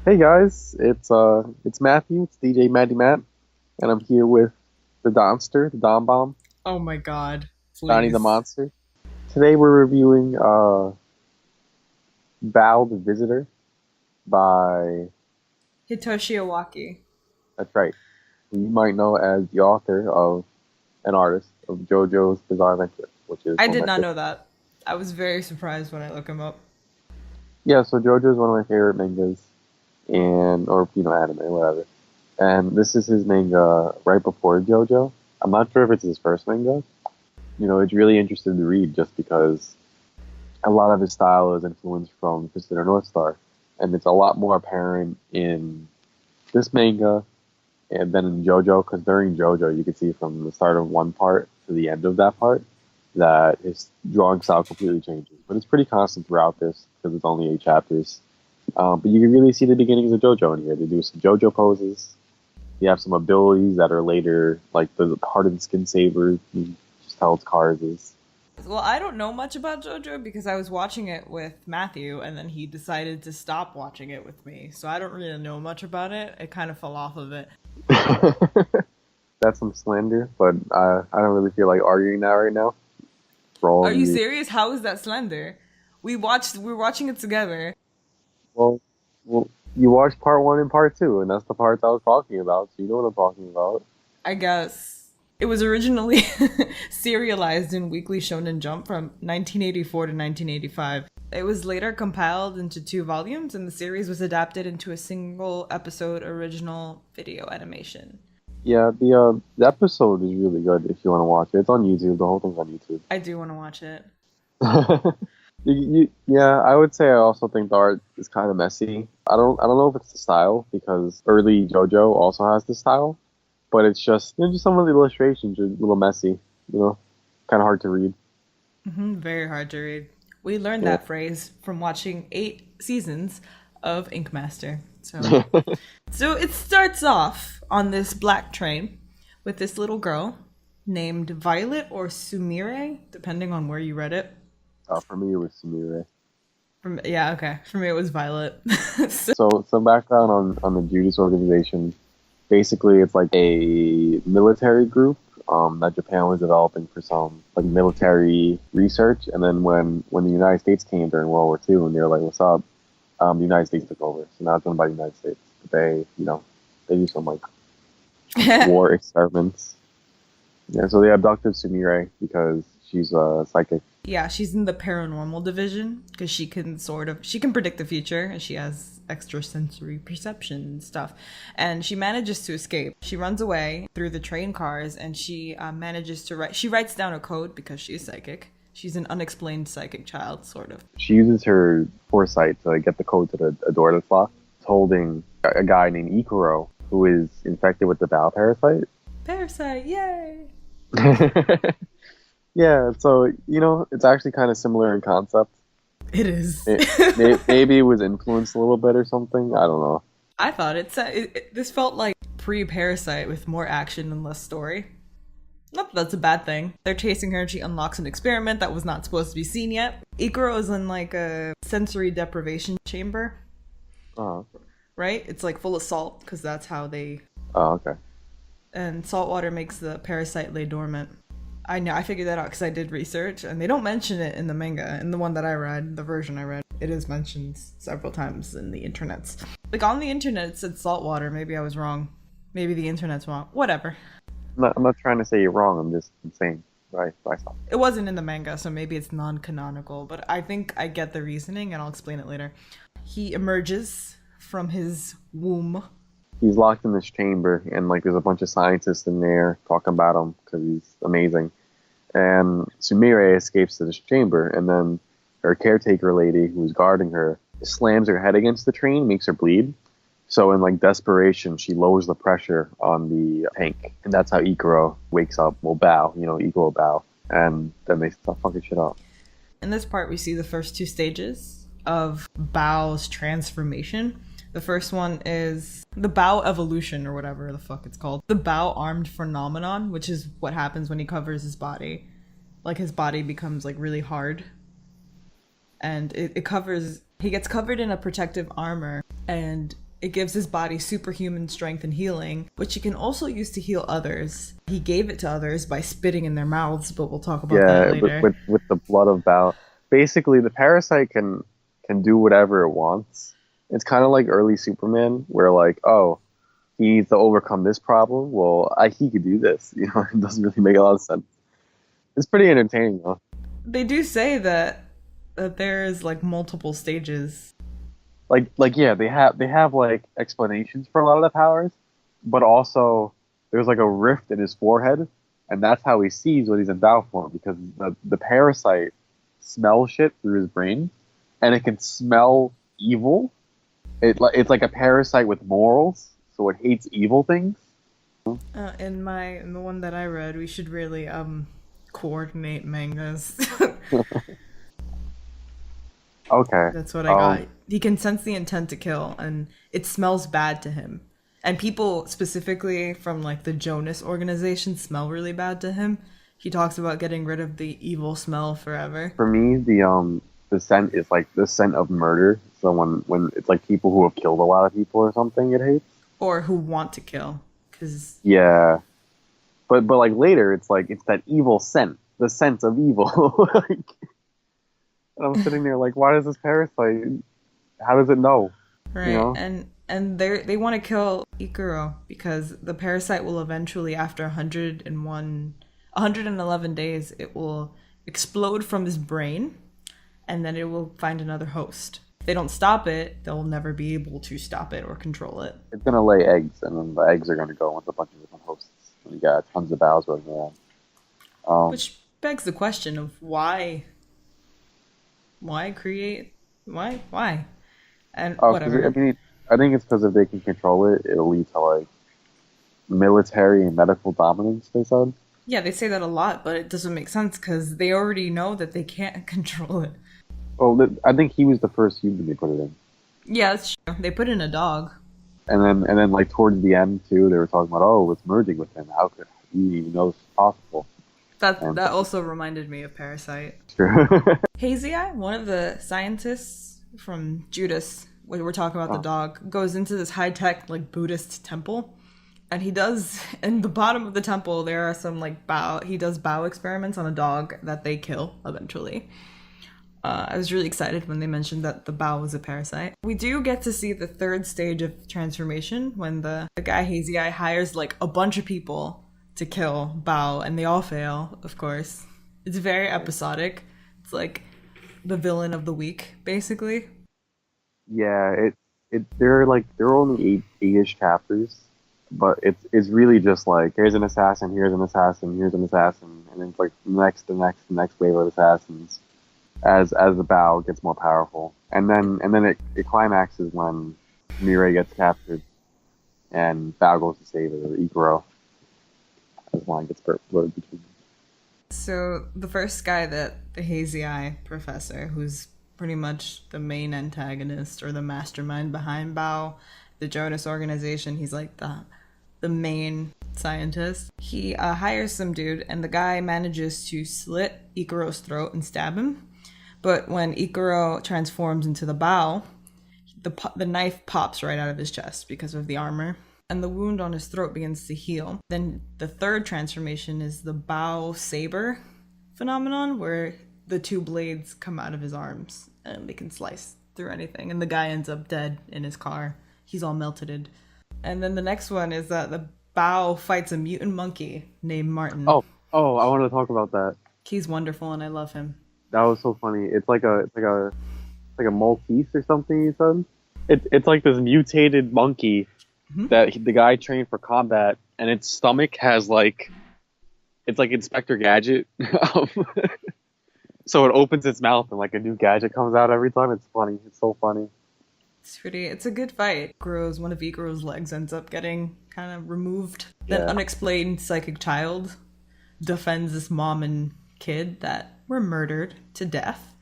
Hey guys, it's Matthew, it's DJ Matty Matt, and I'm here with the Donster, the Don Bomb, Oh my god, Donnie the please. Monster. Today we're reviewing Baoh the Visitor by Hitoshi Iwaki. that's right, who you might know as the author of an artist of JoJo's Bizarre Adventure, which is I one of did my not favorite. know that. I was very surprised when I look him up. Yeah, so JoJo is one of my favorite mangas, and or anime, whatever. And this is his manga right before JoJo. I'm not sure if it's his first manga. It's really interesting to read just because a lot of his style is influenced from Visitor North Star, and it's a lot more apparent in this manga and than in JoJo. Because during JoJo, you can see from the start of one part to the end of that part that his drawing style completely changes. But it's pretty constant throughout this because it's only 8 chapters. But you can really see the beginnings of JoJo in here. They do some JoJo poses. You have some abilities that are later, like the hardened skin saber. You just tell it's cars. Well, I don't know much about JoJo because I was watching it with Matthew and then he decided to stop watching it with me. So I don't really know much about it. It kind of fell off of it. That's some slander, but I don't really feel like arguing that right now. For all Are of you you, serious? How is that slender? We were watching it together. well, well, you watched part one and part two, and that's the parts I was talking about. So you know what I'm talking about. I guess it was originally serialized in Weekly Shonen Jump from 1984 to 1985. It was later compiled into two volumes, and the series was adapted into a single episode original video animation. Yeah, the episode is really good if you want to watch it. It's on YouTube. The whole thing's on I do want to watch it. YouTube. Yeah, I would say I also think the art is kind of messy. I don't know if it's the style because early JoJo also has this style, but it's just just some of the illustrations are a little messy. Kind of hard to read. Very hard to read. We learned Yeah. that phrase from watching 8 seasons of Ink Master. So it starts off on this black train with this little girl named Violet or Sumire, depending on where you read it. For me, it was Sumire. Yeah, okay. For me, it was Violet. So, So some background on the Judas organization. Basically, it's like a military group that Japan was developing for some like military research. And then when the United States came during World War II, and they were like, "What's up?" The United States took over. So now it's owned by the United States. But they do some like war experiments. Yeah, so they abducted Sumire because she's a psychic. yeah, she's in the paranormal division because she can predict the future and she has extrasensory perception and stuff. And she manages to escape. She runs away through the train cars and she manages to write. She writes down a code because she's psychic. She's an unexplained psychic child, sort of. She uses her foresight to get the code to a door that's locked. It's holding a guy named Ikuro who is infected with the Baoh parasite. Parasite, yay! Yeah, so it's actually kind of similar in concept. It is. Maybe it was influenced a little bit or something. I don't know. I thought this felt like pre-Parasite with more action and less story. Not that that's a bad thing. They're chasing her and she unlocks an experiment that was not supposed to be seen yet. Ikuro is in like a sensory deprivation chamber, Oh, right? It's like full of salt because that's how they. oh, okay. And salt water makes the parasite lay dormant. I know, I figured that out because I did research and they don't mention it in the manga. In the one that I read, the version I read, it is mentioned several times in the internets. Like on the internet it said salt water. Maybe I was wrong. Maybe the internet's wrong. Whatever. I'm not trying to say you're wrong. I'm just saying what I saw. It wasn't in the manga, so maybe it's non-canonical, but I think I get the reasoning and I'll explain it later. He emerges from his womb. He's locked in this chamber, and like there's a bunch of scientists in there talking about him because he's amazing. And Sumire escapes to this chamber, and then her caretaker lady who's guarding her slams her head against the train, makes her bleed. So in like desperation, she lowers the pressure on the tank, and that's how Ikuro wakes up. Well, Bow, Ikuro Bow, and then they start fucking shit up. In this part, we see the first two stages of Bao's transformation. The first one is the Bao evolution, or whatever the fuck it's called. The Bao armed phenomenon, which is what happens when he covers his body. Like his body becomes like really hard. And it covers, he gets covered in a protective armor. And It gives his body superhuman strength and healing, which he can also use to heal others. He gave it to others by spitting in their mouths, but we'll talk about that Yeah, with, later. with with the blood of Bao. Basically, the parasite can do whatever it wants. It's kind of like early Superman, where like, oh, he needs to overcome this problem. Well, he could do this. It doesn't really make a lot of sense. It's pretty entertaining though. They do say that there is like multiple stages. Like yeah, they have like explanations for a lot of the powers, but also there's like a rift in his forehead, and that's how he sees what he's in Bao form because the parasite smells shit through his brain, and it can smell evil. It's like a parasite with morals, so it hates evil things. In the one that I read, we should really coordinate mangas. Okay. That's what I got. He can sense the intent to kill, and it smells bad to him. And people specifically from like the Jonas organization smell really bad to him. He talks about getting rid of the evil smell forever. For me, the scent is like the scent of murder. So when it's like people who have killed a lot of people or something, it hates. Or who want to kill. Because Yeah, but like later, it's like it's that evil scent, the scent of evil. Like, and I'm sitting there like, why does this parasite? How does it know? You right, know? and they want to kill Ikuro because the parasite will eventually, after 111 days, it will explode from his brain, and then it will find another host. If they don't stop it, they'll never be able to stop it or control it. It's gonna lay eggs, and then the eggs are gonna go with a bunch of different hosts. And you got tons of bows running around. Which begs the question of why create, why, and Oh, 'cause I whatever. mean, I think it's because if they can control it, it'll lead to like military and medical dominance. They said. Yeah, they say that a lot, but it doesn't make sense because they already know that they can't control it. Well, I think he was the first human they put it in, Yeah, that's true. They put in a dog. and then like towards the end too, they were talking about it's merging with him. How could he even know this is possible? And That also reminded me of Parasite. true. Hazy Eye, one of the scientists from Judas, when we're talking about the Oh, dog, goes into this high tech like Buddhist temple. And he does in the bottom of the temple there are some like he does Bao experiments on a dog that they kill eventually. I was really excited when they mentioned that the Bao was a parasite. We do get to see the third stage of transformation when the guy Hazy Eye hires like a bunch of people to kill Bao, and they all fail, of course. It's very episodic. It's like the villain of the week, basically. yeah. There are only eight-ish chapters, but it's really just like here's an assassin, here's an assassin, here's an assassin, and then it's like the next wave of assassins as the Bao gets more powerful, and then it climaxes when Mirai gets captured and Bao goes to save it, or Ikuro, as line gets blurred between them. So the first guy that the Hazy Eye professor, who's pretty much the main antagonist or the mastermind behind Bao, the Jonas organization, he's like the main scientist. He hires some dude, and the guy manages to slit Ikuro's throat and stab him. But when Ikuro transforms into the Bao, the knife pops right out of his chest because of the armor, and the wound on his throat begins to heal. Then the third transformation is the Bao saber phenomenon, where the two blades come out of his arms and they can slice through anything, and the guy ends up dead in his car. He's all melted. And then the next one is that the Bao fights a mutant monkey named Martin. I wanted to talk about that. He's wonderful and I love him. That was so funny. It's like a Maltese or something. You said it's like this mutated monkey that the guy trained for combat, and its stomach has like it's like Inspector Gadget. So it opens its mouth and like a new gadget comes out every time. It's funny. It's so funny. It's a good fight. One of Ikuro's legs ends up getting kind of removed. Then Yeah. unexplained psychic child defends this mom and kid that were murdered to death.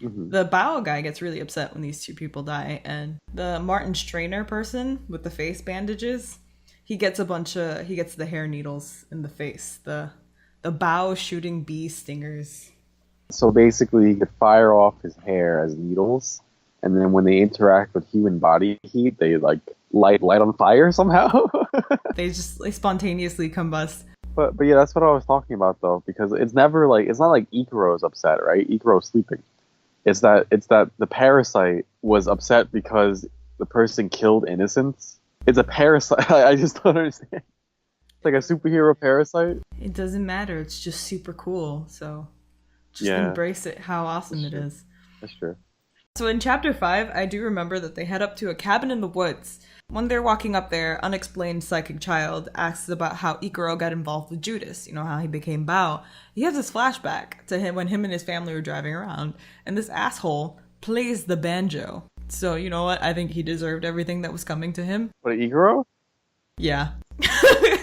The Bao guy gets really upset when these two people die, and the Martin Strainer person with the face bandages, he gets the hair needles in the face. The Bao shooting bee stingers. So basically, he could fire off his hair as needles, and then when they interact with human body heat, they like light on fire somehow. They spontaneously combust. But yeah, that's what I was talking about though, because it's never like it's not like Ikaru's upset, right? Ikaru's sleeping. It's that the parasite was upset because the person killed innocents. It's a parasite. I just don't understand. It's like a superhero parasite. It doesn't matter. It's just super cool. So just Yeah, embrace it, how awesome it true. is. That's true. So in chapter 5, I do remember that they head up to a cabin in the woods. When they're walking up there, unexplained psychic child asks about how Ikaro got involved with Judas, how he became Bao. He has this flashback to him when him and his family were driving around, and this asshole plays the banjo. So you know what? I think he deserved everything that was coming to him. But Igoro, Yeah.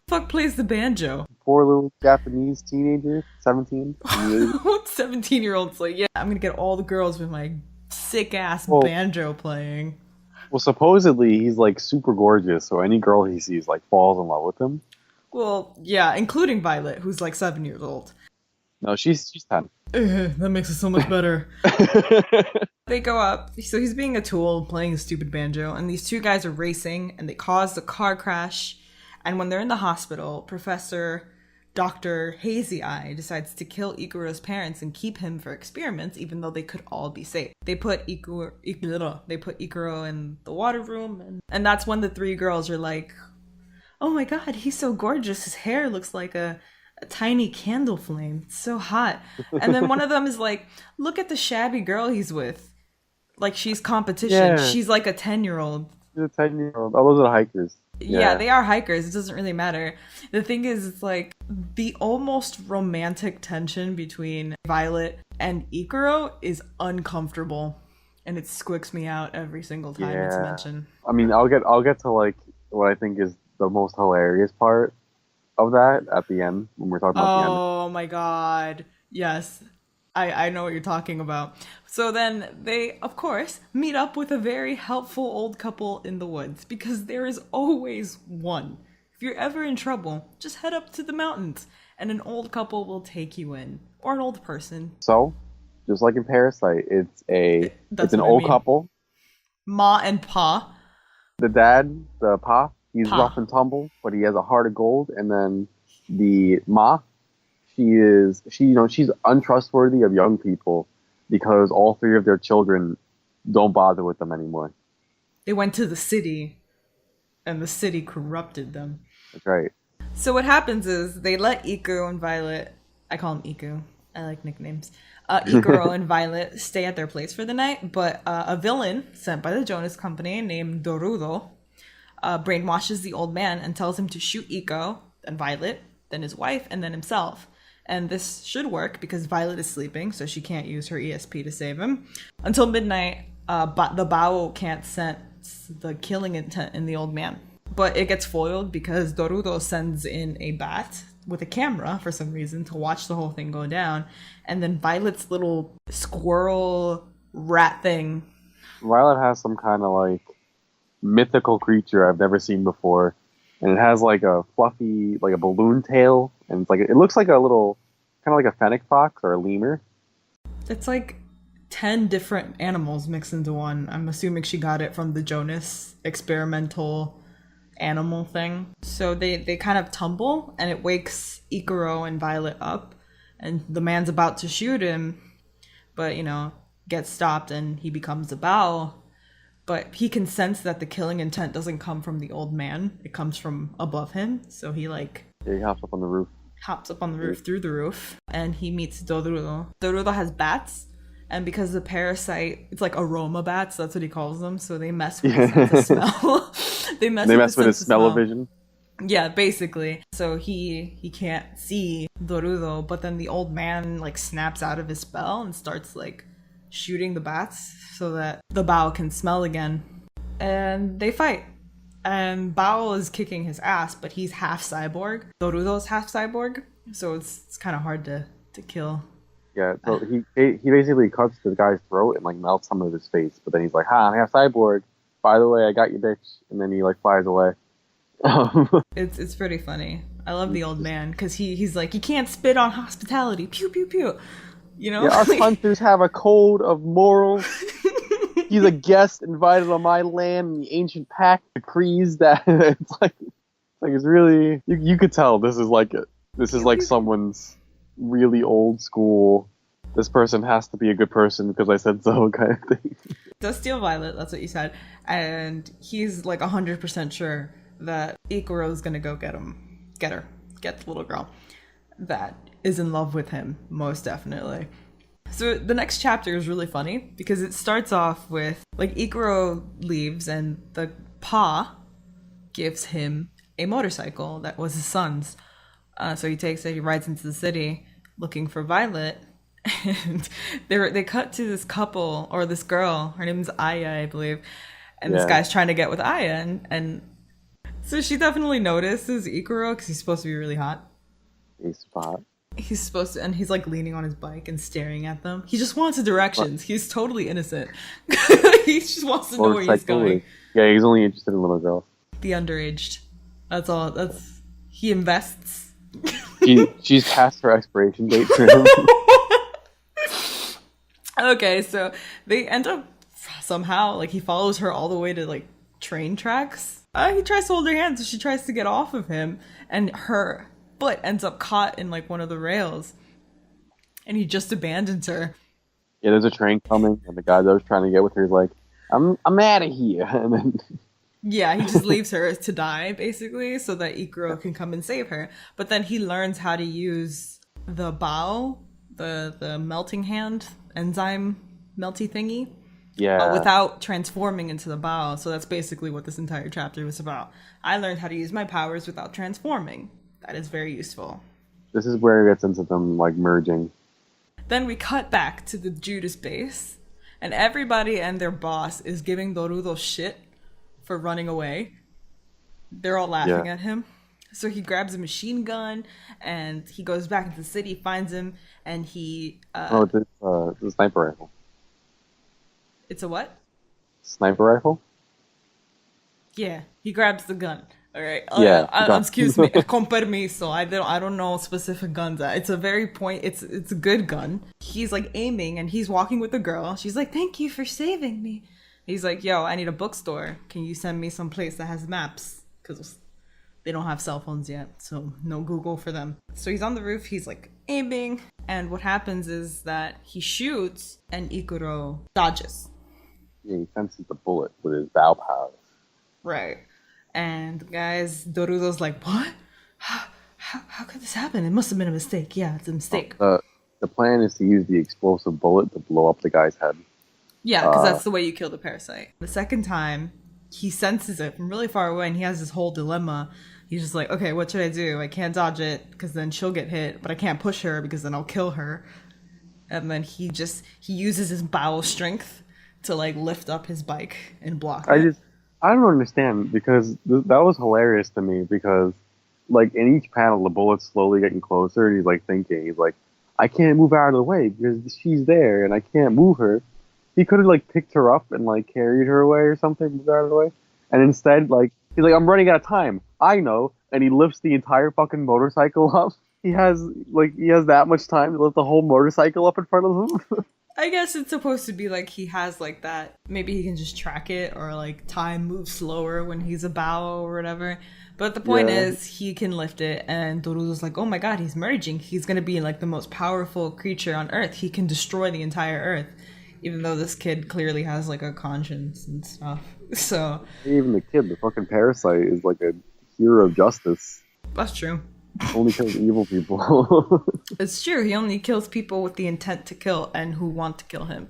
Fuck plays the banjo. poor little Japanese teenager, 17. 17-year-olds like, yeah, I'm gonna get all the girls with my sick ass Well- banjo playing. Well, supposedly he's like super gorgeous, so any girl he sees like falls in love with him. Well, yeah, including Violet, who's like 7 years old. No, she's 10. That makes it so much better. They go up, so he's being a tool, playing a stupid banjo, and these two guys are racing, and they cause a car crash. And when they're in the hospital, Dr. Hazy Eye decides to kill Ikaru's parents and keep him for experiments, even though they could all be safe. They put Ikaru in the water room, and that's when the 3 girls are like, "Oh my god, he's so gorgeous. His hair looks like a tiny candle flame. It's so hot." And then one of them is like, "Look at the shabby girl he's with. Like, she's competition. Yeah. She's like a 10-year-old." She's a 10-year-old. Oh, those are the hikers. Yeah, they are hikers. It doesn't really matter. The thing is, it's like the almost romantic tension between Violet and Ikaro is uncomfortable, and it squicks me out every single time it's Yeah. mentioned. I mean, I'll get to like what I think is the most hilarious part of that at the end when we're talking about the end. Oh my god. Yes. I know what you're talking about. So then they, of course, meet up with a very helpful old couple in the woods, because there is always one. If you're ever in trouble, just head up to the mountains and an old couple will take you in. Or an old person. So, just like in Parasite, it's That's an what I old mean. couple. Ma and Pa. The dad, the pa, he's Pa. rough and tumble, but he has a heart of gold. And then the ma, she's untrustworthy of young people because all 3 of their children don't bother with them anymore. They went to the city and the city corrupted them. That's right. So what happens is they let Iku and Violet, I call them Iku, I like nicknames, Ikaro and Violet stay at their place for the night, but a villain sent by the Jonas Company named Dorudo brainwashes the old man and tells him to shoot Iko, then Violet, then his wife, and then himself. And this should work because Violet is sleeping, so she can't use her ESP to save him. Until midnight, the Baoh can't sense the killing intent in the old man. But it gets foiled because Dorudo sends in a bat with a camera for some reason to watch the whole thing go down. And then Violet's little squirrel rat thing. Violet has some kind of like mythical creature I've never seen before. And it has like a fluffy, like a balloon tail. And it's like, it looks like a little, kind of like a fennec fox or a lemur. It's like 10 different animals mixed into one. I'm assuming she got it from the Jonas experimental animal thing. So they kind of tumble and it wakes Ikaro and Violet up. And the man's about to shoot him, but, gets stopped and he becomes a Baoh. But he can sense that the killing intent doesn't come from the old man. It comes from above him. So he Yeah, he hops up on the roof. hops up on the roof, through the roof, and he meets Dorudo. Dorudo has bats, and because the parasite, it's like aroma bats, that's what he calls them, so they mess with his sense of smell. they mess with his sense of smell-o-vision. Yeah, basically. So he can't see Dorudo, but then the old man like snaps out of his spell and starts like shooting the bats so that the Baoh can smell again. And they fight. And Baoh is kicking his ass, but he's half cyborg. Dorudo's half cyborg, so it's kind of hard to kill. Yeah, so he basically cuts the guy's throat and like melts some of his face, but then he's like, "Ha, I'm half cyborg. By the way, I got you, bitch." And then he like flies away. It's pretty funny. I love the old man because he's like, "You can't spit on hospitality." Pew pew pew. Yeah, us hunters have a code of morals. He's a guest invited on my land, and the ancient pact decrees that it's really you could tell this is like someone's really old school. This person has to be a good person because I said so kind of thing. Does steal Violet, that's what you said, and he's like 100% sure that Ikuro's gonna go get her, get the little girl that is in love with him, most definitely. So the next chapter is really funny because it starts off with like Ikuro leaves and the Pa gives him a motorcycle that was his son's. So he takes it, he rides into the city looking for Violet, and they cut to this couple, or this girl, her name's Aya, I believe, and this guy's trying to get with Aya, and so she definitely notices Ikuro because he's supposed to be really hot. He's hot. He's supposed to, and he's like leaning on his bike and staring at them. He just wants the directions. What? He's totally innocent. He just wants to know where he's going. Yeah, he's only interested in little girls. The underaged. That's all. He invests. She's past her expiration date for him. Okay, so they end up somehow, like, he follows her all the way to like train tracks. He tries to hold her hand, so she tries to get off of him, and her foot ends up caught in like one of the rails, and he just abandons her. Yeah, there's a train coming, and the guy that was trying to get with her is like, I'm out of here. And then yeah, he just leaves her to die basically so that Ikuro can come and save her. But then he learns how to use the Baoh, the melting hand enzyme melty thingy, without transforming into the Baoh. So that's basically what this entire chapter was about. I learned how to use my powers without transforming. That is very useful. This is where it gets into them like merging. Then we cut back to the Judas base, and everybody and their boss is giving Dorudo shit for running away. They're all laughing at him. So he grabs a machine gun, and he goes back into the city, finds him, and he... it's a sniper rifle. It's a what? Sniper rifle? Yeah, he grabs the gun. All right. Excuse me. Con permiso. I don't know specific guns. It's a very it's a good gun. He's like aiming, and he's walking with the girl. She's like, "Thank you for saving me." He's like, "Yo, I need a bookstore. Can you send me some place that has maps? Because they don't have cell phones yet, so no Google for them." So he's on the roof. He's like aiming, and what happens is that he shoots, and Ikuro dodges. Yeah, he senses the bullet with his bow powers. Right. And guys, Dorudo's like, what? How could this happen? It must have been a mistake. Yeah, it's a mistake. The plan is to use the explosive bullet to blow up the guy's head. Yeah, because that's the way you kill the parasite. The second time, he senses it from really far away, and he has this whole dilemma. He's just like, okay, what should I do? I can't dodge it because then she'll get hit, but I can't push her because then I'll kill her. And then he uses his bowel strength to like lift up his bike and block it. I don't understand, because that was hilarious to me, because like in each panel the bullet's slowly getting closer, and he's like thinking, he's like, I can't move out of the way because she's there and I can't move her. He could have like picked her up and like carried her away or something, moved out of the way. And instead, like, he's like, I'm running out of time. I know. And he lifts the entire fucking motorcycle up. He has that much time to lift the whole motorcycle up in front of him. I guess it's supposed to be like he has like that. Maybe he can just track it, or like time moves slower when he's a Baoh or whatever. But the point is, he can lift it, and Dorudo's like, oh my god, he's merging. He's gonna be like the most powerful creature on Earth. He can destroy the entire Earth. Even though this kid clearly has like a conscience and stuff. So even the kid, the fucking parasite, is like a hero of justice. That's true. Only kills evil people. It's true. He only kills people with the intent to kill and who want to kill him.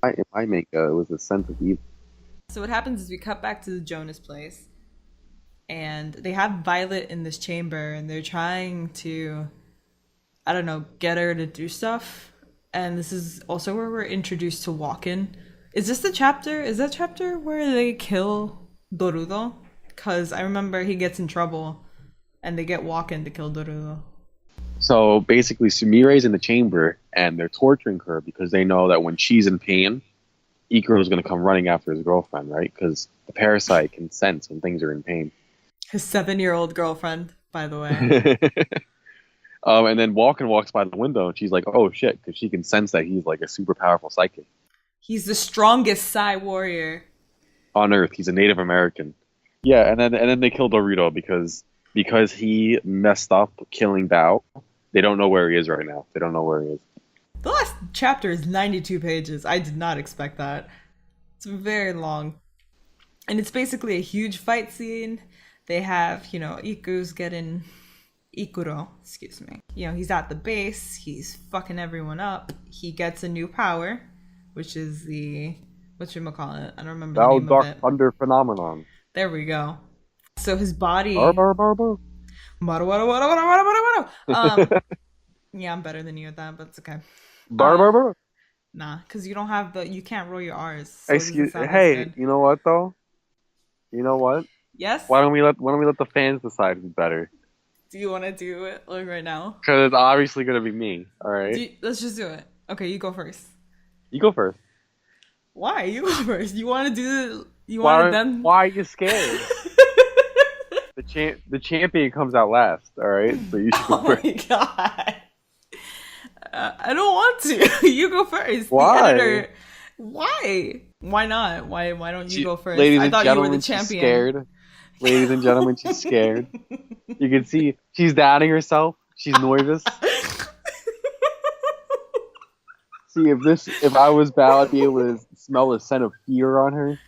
In my manga, it was a sense of evil. So what happens is we cut back to the Jonas place, and they have Violet in this chamber, and they're trying to, I don't know, get her to do stuff. And this is also where we're introduced to Walken. Is this the chapter? Is that chapter where they kill Dorudo? Because I remember he gets in trouble, and they get Walken to kill Dorudo. So basically, Sumire's in the chamber, and they're torturing her because they know that when she's in pain, Ikuro is going to come running after his girlfriend, right? Because the parasite can sense when things are in pain. His 7-year-old girlfriend, by the way. And then Walken walks by the window, and she's like, oh shit, because she can sense that he's like a super powerful psychic. He's the strongest Psy warrior. on Earth. He's a Native American. Yeah, and then they kill Dorito because he messed up killing Bao. They don't know where he is right now. They don't know where he is. The last chapter is 92 pages. I did not expect that. It's very long. And it's basically a huge fight scene. They have, Iku's getting Ikuro, excuse me. He's at the base, he's fucking everyone up. He gets a new power, which is the whatchamacallit? I don't remember the name Dark of it. Thunder Phenomenon. There we go. So his body Bar, bar, bar, bar. Yeah, I'm better than you at that, but it's okay. Bar, bar, bar. Nah, because you don't have you can't roll your R's. So Hey, you know what though? You know what? Yes? Why don't we let the fans decide who's better? Do you want to do it like right now? Because it's obviously gonna be me. All right. Let's just do it. Okay, you go first. You go first. Why? You go first. You want to do them? Why are you scared? The champion comes out last. All right. So you should go first. Oh my god. I don't want to. You go first. Why? The editor. Why? Why not? Why don't you go first? Ladies I and thought you were the gentlemen, champion. she's scared. Ladies and gentlemen, she's scared. You can see she's doubting herself. She's nervous. See, if I was Bao, I'd be able to smell the scent of fear on her.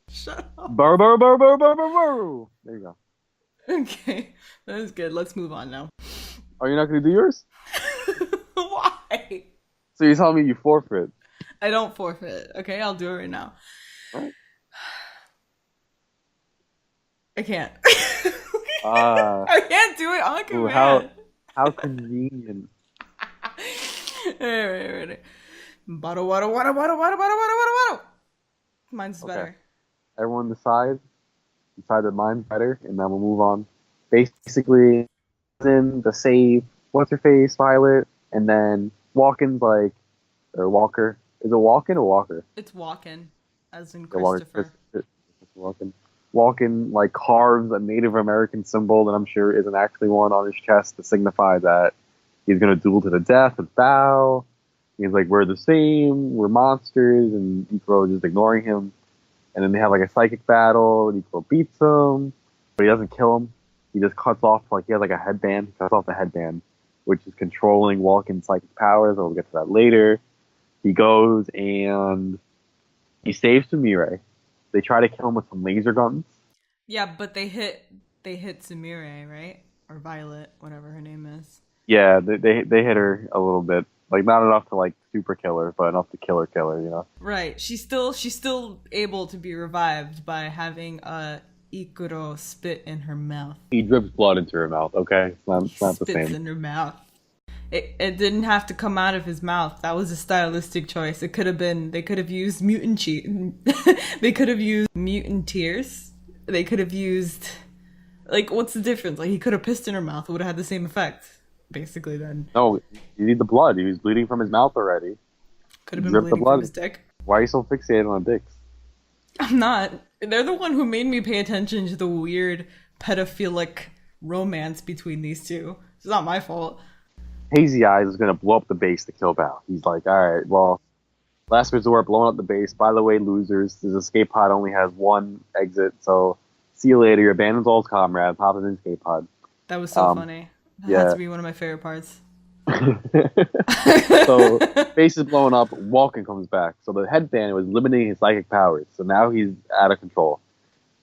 Shut up. Burr, burr, burr, burr, burr, burr, burr. There you go. Okay, that was good. Let's move on now. Are you not going to do yours? Why? So you're telling me you forfeit? I don't forfeit. Okay, I'll do it right now. What? I can't. I can't do it on command. How convenient. Right. Bottle. Mine's better. Everyone decide that mine's better, and then we'll move on. Basically, in the save, what's her face, Violet, and then Walken's or Walker. Is it Walken or Walker? It's Walken, as in Christopher. Walken carves a Native American symbol that I'm sure isn't actually one on his chest to signify that he's gonna duel to the death with Bao. He's like, we're the same, we're monsters, and Ikuro just ignoring him. And then they have a psychic battle, and Ikuro beats him, but he doesn't kill him. He just cuts off, he has a headband. He cuts off the headband, which is controlling Walken's psychic powers. We'll get to that later. He goes and he saves Sumire. They try to kill him with some laser guns. Yeah, but they hit Sumire, right? Or Violet, whatever her name is. Yeah, they hit her a little bit. Not enough to super kill her, but enough to kill her, Right. She's still able to be revived by having Ikuro spit in her mouth. He drips blood into her mouth, okay? It's not the same. Spits in her mouth. It didn't have to come out of his mouth. That was a stylistic choice. They could have used mutant cheat. They could have used mutant tears. They could have used what's the difference? He could have pissed in her mouth. It would have had the same effect. Basically, then. No, you need the blood. He was bleeding from his mouth already. Could have been bleeding from his dick. Why are you so fixated on dicks? I'm not. They're the one who made me pay attention to the weird pedophilic romance between these two. It's not my fault. Hazy Eyes is going to blow up the base to kill Bao. He's like, alright, well, last resort, blowing up the base. By the way, losers, this escape pod only has one exit, so see you later. He abandons all his comrades, hop in the escape pod. That was so funny. That has to be one of my favorite parts. So, base is blowing up, Walken comes back. So the headband was limiting his psychic powers. So now he's out of control.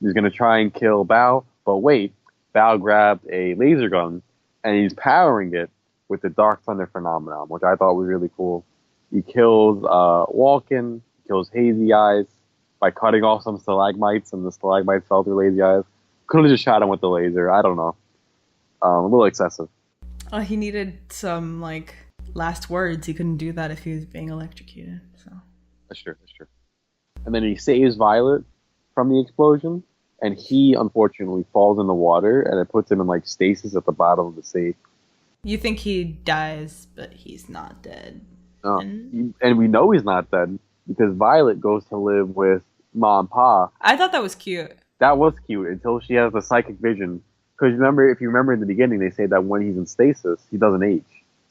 He's going to try and kill Bao, but wait, Bao grabbed a laser gun, and he's powering it with the Dark Thunder phenomenon, which I thought was really cool. He kills Walken, kills Hazy Eyes by cutting off some stalagmites, and the stalagmites fell through Lazy Eyes. Could have just shot him with the laser. I don't know. A little excessive. He needed some last words. He couldn't do that if he was being electrocuted. So that's true. And then he saves Violet from the explosion, and he unfortunately falls in the water, and it puts him in stasis at the bottom of the sea. You think he dies, but he's not dead. And we know he's not dead because Violet goes to live with Ma and Pa. I thought that was cute. That was cute until she has the psychic vision. Because if you remember in the beginning, they say that when he's in stasis, he doesn't age.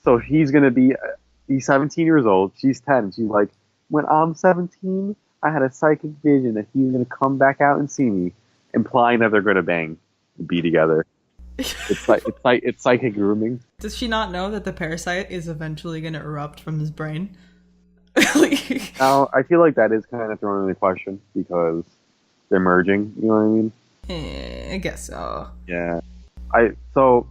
So he's 17 years old. She's 10. She's like, when I'm 17, I had a psychic vision that he's gonna come back out and see me, implying that they're gonna bang, be together. It's psychic grooming. Does she not know that the parasite is eventually going to erupt from his brain? Like, Now, I feel like that is kind of thrown into question because they're merging. You know what I mean? I guess so. Yeah. So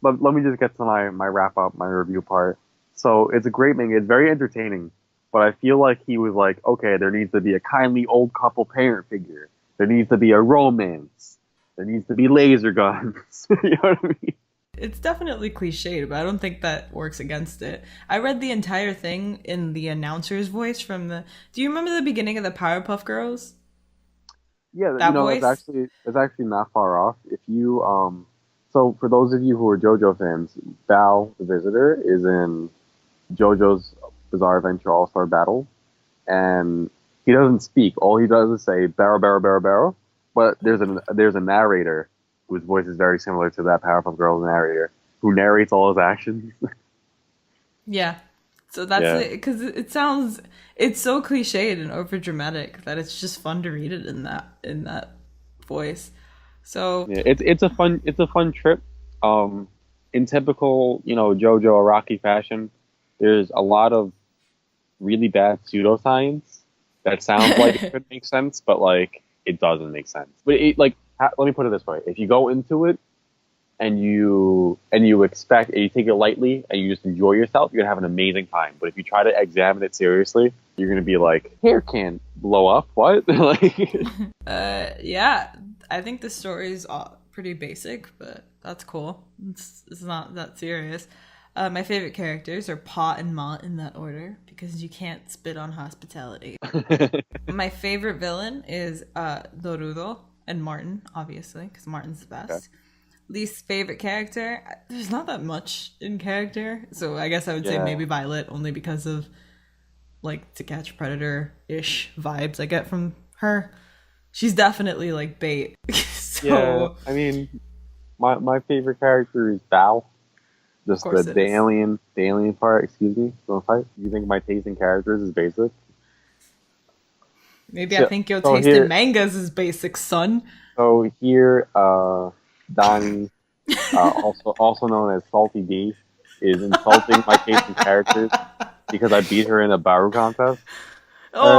let me just get to my wrap up, my review part. So it's a great manga. It's very entertaining, but I feel like he was like, okay, there needs to be a kindly old couple parent figure. There needs to be a romance. There needs to be laser guns. You know what I mean? It's definitely cliched, but I don't think that works against it. I read the entire thing in the announcer's voice from the. Do you remember the beginning of the Powerpuff Girls? Yeah, That voice? it's actually not far off. If you so for those of you who are JoJo fans, Baoh the Visitor is in JoJo's Bizarre Adventure All Star Battle, and he doesn't speak. All he does is say "barrel, barrel, barrel, barrel." But there's a narrator whose voice is very similar to that Powerpuff Girls narrator who narrates all his actions. Yeah. So that's Yeah. it, because it sounds it's so cliched and over dramatic that it's just fun to read it in that voice. So Yeah, it's a fun trip. In typical JoJo Araki fashion, there's a lot of really bad pseudoscience that sounds like it could make sense, but like it doesn't make sense. But let me put it this way: if you go into it and you expect and you take it lightly and you just enjoy yourself, you're gonna have an amazing time. But if you try to examine it seriously, you're gonna be like, hair can't blow up. What? Like, yeah, I think the story is pretty basic, but that's cool. It's not that serious. My favorite characters are Pa and Ma in that order because you can't spit on hospitality. My favorite villain is Dorudo and Martin, obviously, because Martin's the best. okay. Least favorite character, there's not that much in character, so I guess I would say Yeah. maybe Violet, only because of like To Catch a Predator-ish vibes I get from her. She's definitely like bait. So Yeah, I mean, my favorite character is Bao. of Just course it is. the alien part. Excuse me. Don't fight. You think my taste in characters is basic? Maybe I So, think your so taste in here, mangas is basic, son. so here, Donnie, also known as Salty D, is insulting my taste in characters because I beat her in a Baru contest. All right.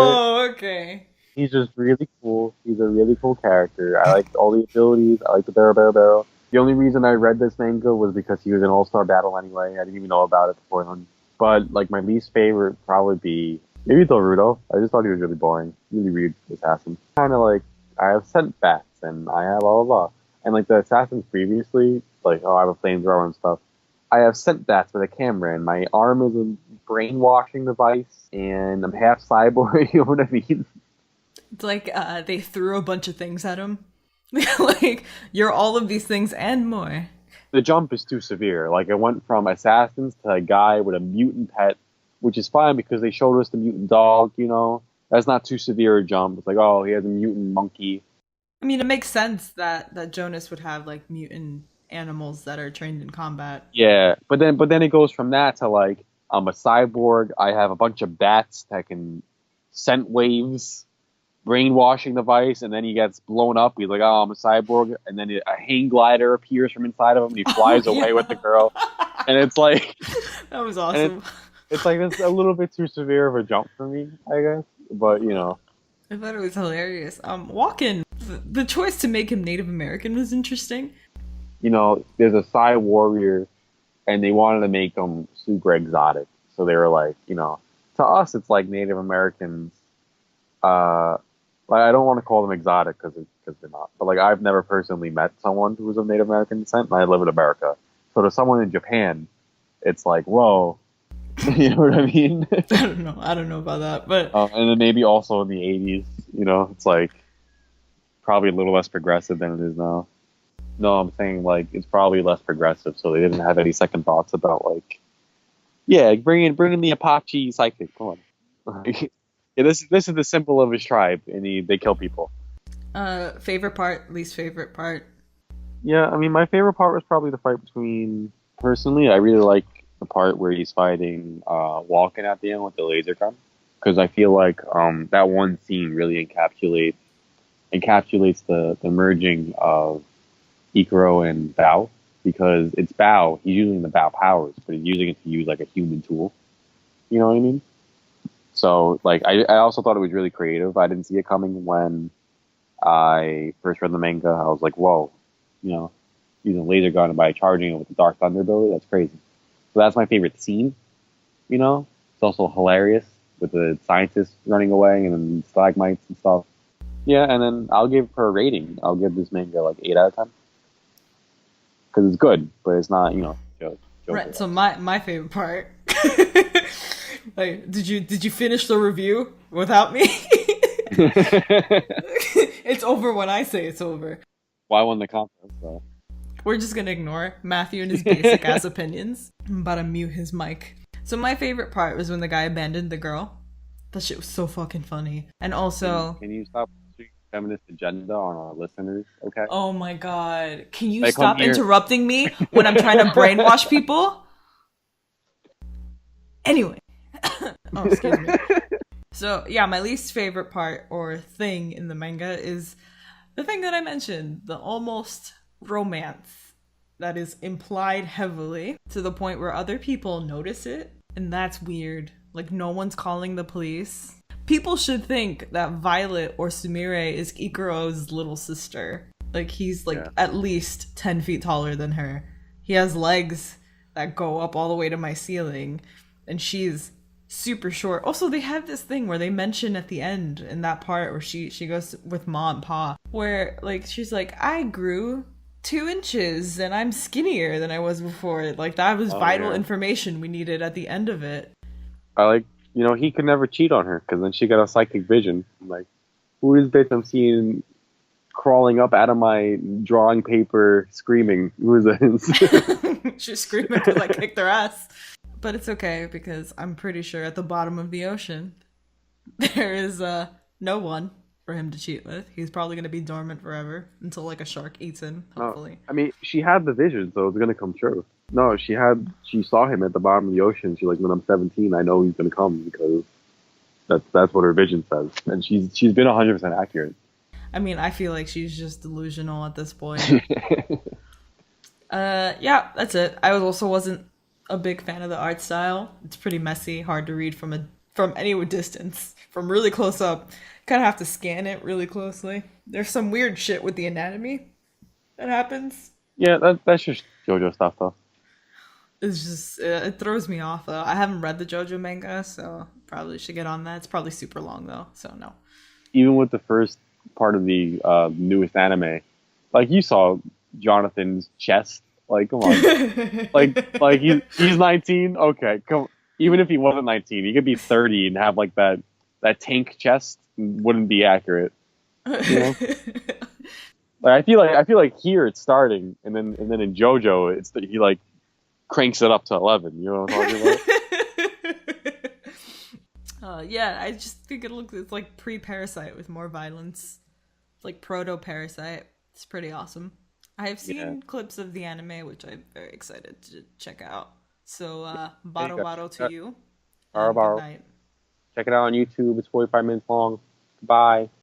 Oh, okay. He's just really cool. He's a really cool character. I like all the abilities. I like the barrel, barrel, barrel. The only reason I read this manga was because he was in All Star Battle anyway. I didn't even know about it beforehand. But like my least favorite would probably be maybe Dorudo. I just thought he was really boring. Really weird assassin. Kind of like I have scent bats and I have blah blah blah. And like the assassins previously, like I have a flamethrower and stuff. I have scent bats with a camera and my arm is a brainwashing device and I'm half cyborg. You know what I mean? It's like they threw a bunch of things at him. Like, you're all of these things and more. The jump is too severe. Like it went from assassins to a guy with a mutant pet, which is fine because they showed us the mutant dog. That's not too severe a jump. It's like, oh, he has a mutant monkey. I mean, it makes sense that Jonas would have like mutant animals that are trained in combat. Yeah, but then it goes from that to like I'm a cyborg. I have a bunch of bats that can scent waves, brainwashing device, and then he gets blown up. He's like, oh, I'm a cyborg, and then a hang glider appears from inside of him, and he flies away with the girl. And it's like, That was and awesome. it's like it's a little bit too severe of a jump for me, I guess. But I thought it was hilarious. Walken, the choice to make him Native American was interesting. there's a Psy warrior, and they wanted to make him super exotic. So they were like, to us, it's like Native Americans. Like I don't want to call them exotic because they're not. But like I've never personally met someone who was of Native American descent, and I live in America. So to someone in Japan, it's like, whoa, you know what I mean? I don't know. I don't know about that, but And then maybe also in the '80s, it's like probably a little less progressive than it is now. No, I'm saying like it's probably less progressive, so they didn't have any second thoughts about like, yeah, bring in the Apache psychic. Come on. Yeah, this is the symbol of his tribe, and they kill people. favorite part, least favorite part. Yeah, I mean, my favorite part was probably the fight between. Personally, I really like the part where he's fighting Walken at the end with the laser gun, because I feel like that one scene really encapsulates the merging of Ikaro and Bao, because it's Bao. He's using the Bao powers, but he's using it to use like a human tool. You know what I mean? So like I also thought it was really creative. I didn't see it coming when I first read the manga. I was like, whoa, you know, using a laser gun by charging it with the Dark Thunder ability. That's crazy. So that's my favorite scene. You know, it's also hilarious with the scientists running away and then stalagmites and stuff. Yeah, and then I'll give her a rating. I'll give this manga like 8 out of 10 because it's good, but it's not Right. So my favorite part. Like, did you finish the review without me? It's over when I say it's over. Well, I won the contest, so. We're just gonna ignore Matthew and his basic ass opinions. I'm about to mute his mic. So my favorite part was when the guy abandoned the girl. That shit was so fucking funny. And also, Can you stop pushing feminist agenda on our listeners? Okay. oh my god, can you They come stop here. interrupting me when I'm trying to brainwash people? Anyway. Oh, excuse me. So yeah, my least favorite part or thing in the manga is the thing that I mentioned, the almost romance that is implied heavily to the point where other people notice it, and that's weird. Like, no one's calling the police. People should think that Violet or Sumire is Ikaru's little sister. Like, he's like at least 10 feet taller than her. He has legs that go up all the way to my ceiling, and she's super short. Also, they have this thing where they mention at the end in that part where she goes with Ma and Pa, where like she's like, I grew 2 inches and I'm skinnier than I was before. Like, that was vital information we needed at the end of it. I like, he could never cheat on her because then she got a psychic vision. I'm like, who is this I'm seeing crawling up out of my drawing paper screaming? Who is this? She's screaming because I kicked her ass. But it's okay because I'm pretty sure at the bottom of the ocean there is no one for him to cheat with. He's probably going to be dormant forever until like a shark eats him, hopefully. I mean, she had the vision, so it's gonna come true. No, she saw him at the bottom of the ocean. She's like, when I'm 17, I know he's gonna come because that's what her vision says, and she's been 100% accurate. I mean, I feel like she's just delusional at this point. Yeah, that's it. I also wasn't a big fan of the art style. It's pretty messy, hard to read from any distance. From really close up, kind of have to scan it really closely. There's some weird shit with the anatomy that happens. Yeah, that's just JoJo stuff, though. It's just it throws me off though. I haven't read the JoJo manga, so probably should get on that. It's probably super long though, so no. Even with the first part of the newest anime, like you saw Jonathan's chest. Like, come on. like he's 19. Okay, come. Even if he wasn't 19, he could be 30 and have like that tank chest. Wouldn't be accurate. You know? Like, I feel like here it's starting, and then in JoJo he like cranks it up to 11. You know what I'm talking about? Yeah, I just think it's like pre-Parasite with more violence. It's like proto-Parasite. It's pretty awesome. I have seen clips of the anime, which I'm very excited to check out. So, baro to you. Baro. Check it out on YouTube. It's 45 minutes long. Bye.